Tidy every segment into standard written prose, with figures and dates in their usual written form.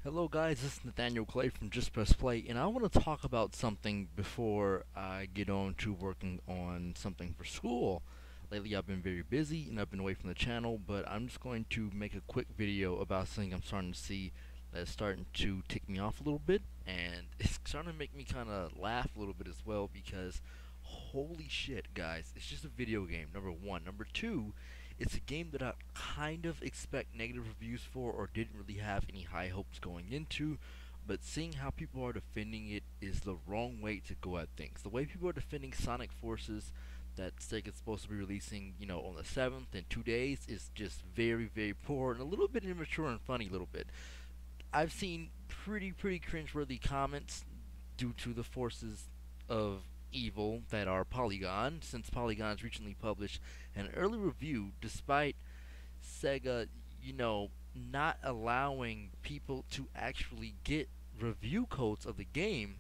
Hello guys, this is Nathaniel Clay from Just Press Play, and I want to talk about something before I get on to working on something for school. Lately I've been very busy and I've been away from the channel, but I'm just going to make a quick video about something I'm starting to see that's starting to tick me off a little bit, and it's starting to make me kind of laugh a little bit as well because holy shit guys, it's just a video game, number one. Number two, it's a game that I kind of expect negative reviews for or didn't really have any high hopes going into, but seeing how people are defending it is the wrong way to go at things. The way people are defending Sonic Forces that Sega's supposed to be releasing, on the 7th in 2 days is just very, very poor and a little bit immature and funny a little bit. I've seen pretty cringeworthy comments due to the forces of evil that are Polygon, since Polygon's recently published an early review despite Sega, not allowing people to actually get review codes of the game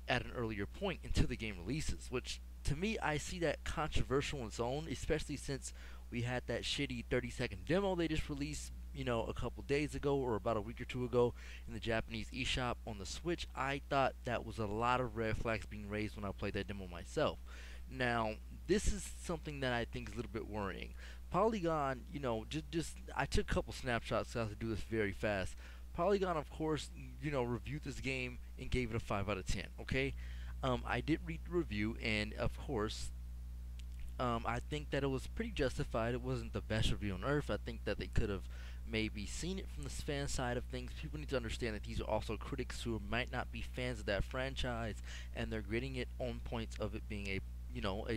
at an earlier point until the game releases, which to me I see that controversial on its own, especially since we had that shitty 30-second demo they just released, a couple days ago or about a week or two ago in the Japanese eShop on the Switch. I thought that was a lot of red flags being raised when I played that demo myself. Now, this is something that I think is a little bit worrying. Polygon, just I took a couple snapshots, so I have to do this very fast. Polygon, of course, reviewed this game and gave it a 5 out of 10. Okay, I did read the review, and of course, I think that it was pretty justified. It wasn't the best review on earth. I think that they could have maybe seen it from the fan side of things. People need to understand that these are also critics who might not be fans of that franchise, and they're grading it on points of it being a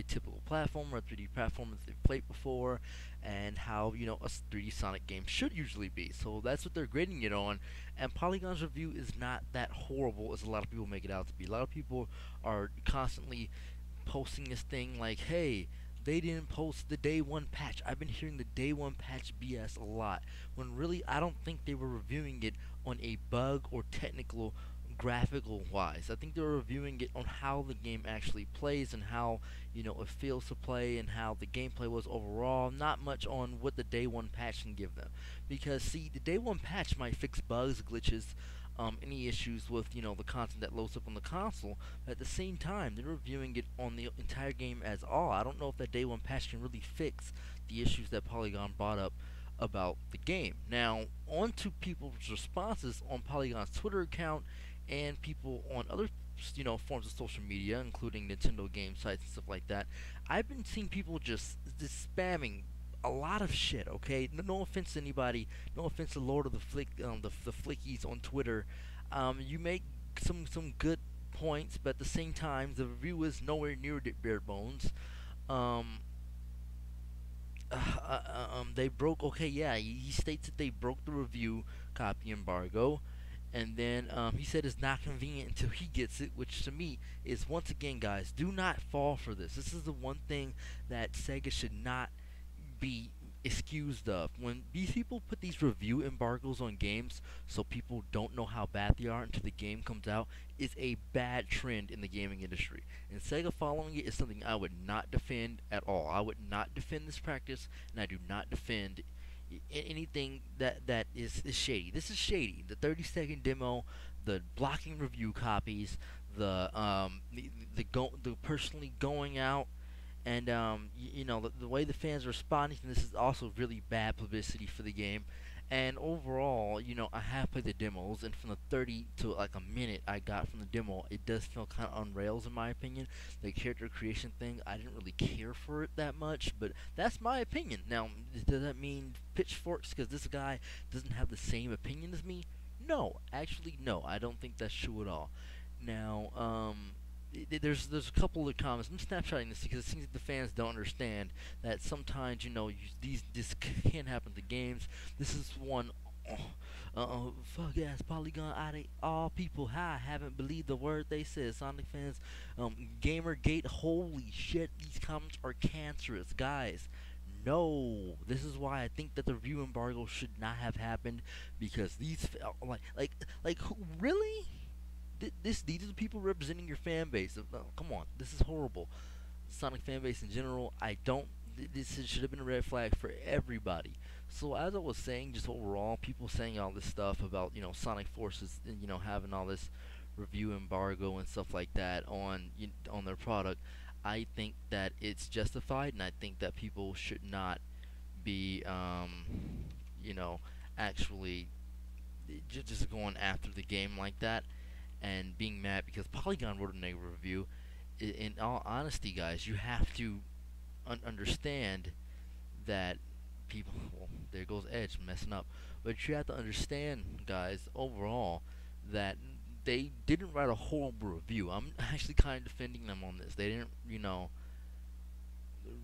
typical platformer, a 3D platform that they've played before, and how a 3D Sonic game should usually be. So that's what they're grading it on. And Polygon's review is not that horrible as a lot of people make it out to be. A lot of people are constantly posting this thing like, hey, they didn't post the day one patch. I've been hearing the day one patch BS a lot, when really I don't think they were reviewing it on a bug or technical graphical wise. I think they were reviewing it on how the game actually plays and how it feels to play and how the gameplay was overall, not much on what the day one patch can give them. Because see, the day one patch might fix bugs, glitches, any issues with the content that loads up on the console. But at the same time, they're reviewing it on the entire game as all. I don't know if that day one patch can really fix the issues that Polygon brought up about the game. Now, on to people's responses on Polygon's Twitter account and people on other forms of social media, including Nintendo game sites and stuff like that. I've been seeing people just spamming a lot of shit. Okay, no offense to anybody, no offense to Lord of the the Flickies on Twitter. You make some good points, but at the same time, the review is nowhere near the bare bones. Um, they broke. Okay, yeah, he states that they broke the review copy embargo, and then he said it's not convenient until he gets it, which to me is, once again, guys, do not fall for this. This is the one thing that Sega should not be excused of. When these people put these review embargoes on games so people don't know how bad they are until the game comes out, is a bad trend in the gaming industry. And Sega following it is something I would not defend at all. I would not defend this practice, and I do not defend anything that is shady. This is shady. The 30-second demo, the blocking review copies, the personally going out, and the way the fans are responding to this is also really bad publicity for the game. And overall, I have played the demos, and from the 30 to like a minute I got from the demo, it does feel kind of on rails in my opinion. The character creation thing, I didn't really care for it that much, but that's my opinion. Now, does that mean pitchforks because this guy doesn't have the same opinion as me? No, actually, no. I don't think that's true at all. Now, there's a couple of comments. I'm snapshotting this because it seems like the fans don't understand that sometimes this can happen to games. This is one. Fuck ass Polygon out of all people. I haven't believed the word they said. Sonic fans, Gamergate. Holy shit, these comments are cancerous, guys. No, this is why I think that the review embargo should not have happened, because these really these are the people representing your fan base. Come on, this is horrible. Sonic fan base in general, I don't. This should have been a red flag for everybody. So as I was saying, just overall, people saying all this stuff about Sonic Forces, having all this review embargo and stuff like that on their product. I think that it's justified, and I think that people should not be, you know, actually just going after the game like that and being mad because Polygon wrote a negative review. In all honesty, guys, you have to understand that people. Well, there goes Edge messing up. But you have to understand, guys, overall, that they didn't write a horrible review. I'm actually kind of defending them on this. They didn't,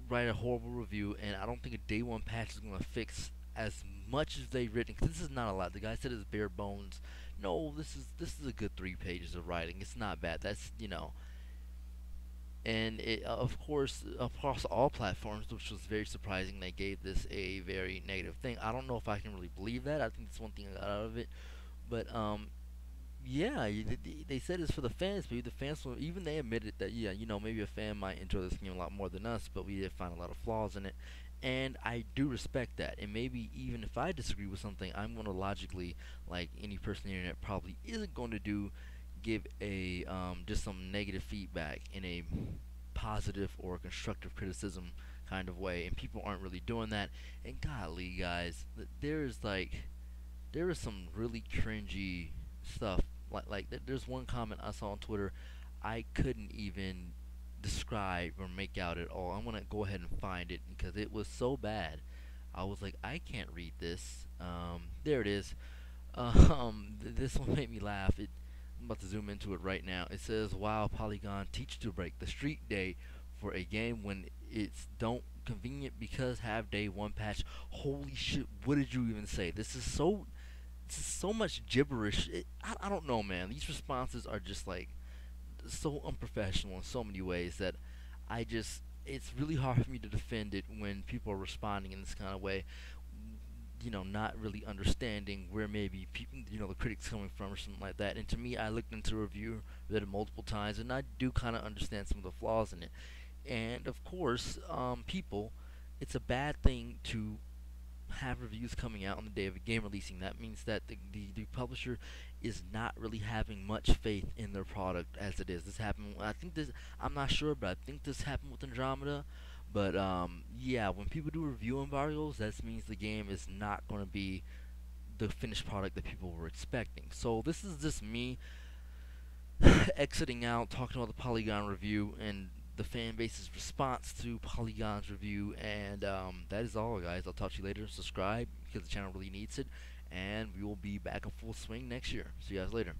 write a horrible review, and I don't think a day one patch is going to fix as much as they've written. Cause this is not a lot. The guy said it's bare bones. No, this is a good 3 pages of writing. It's not bad. That's. And of course, across all platforms, which was very surprising, they gave this a very negative thing. I don't know if I can really believe that. I think that's one thing I got out of it. But yeah, they said it's for the fans, but the fans, even they admitted that, yeah, maybe a fan might enjoy this game a lot more than us, but we did find a lot of flaws in it. And I do respect that. And maybe even if I disagree with something, I'm going to logically, like any person on the internet probably isn't going to do, give a just some negative feedback in a positive or constructive criticism kind of way. And people aren't really doing that. And golly, guys, there is some really cringy stuff. There's one comment I saw on Twitter I couldn't even describe or make out at all. I'm gonna go ahead and find it because it was so bad. I was like, I can't read this. There it is. This one made me laugh. I'm about to zoom into it right now. It says, "Wow, Polygon teach to break the street day for a game when it's don't convenient because have day one patch." Holy shit! What did you even say? This is so much gibberish. I don't know, man. These responses are just like so unprofessional in so many ways that it's really hard for me to defend it when people are responding in this kind of way. Not really understanding where maybe people, the critics coming from or something like that. And to me, I looked into a review, read it multiple times, and I do kind of understand some of the flaws in it. And of course, people, it's a bad thing to have reviews coming out on the day of a game releasing. That means that the publisher is not really having much faith in their product as it is. This happened. I think this. I'm not sure, but I think this happened with Andromeda. But yeah, when people do review embargoes, that means the game is not going to be the finished product that people were expecting. So this is just me exiting out, talking about the Polygon review and the fan base's response to Polygon's review. And that is all, guys. I'll talk to you later. Subscribe because the channel really needs it. And we will be back in full swing next year. See you guys later.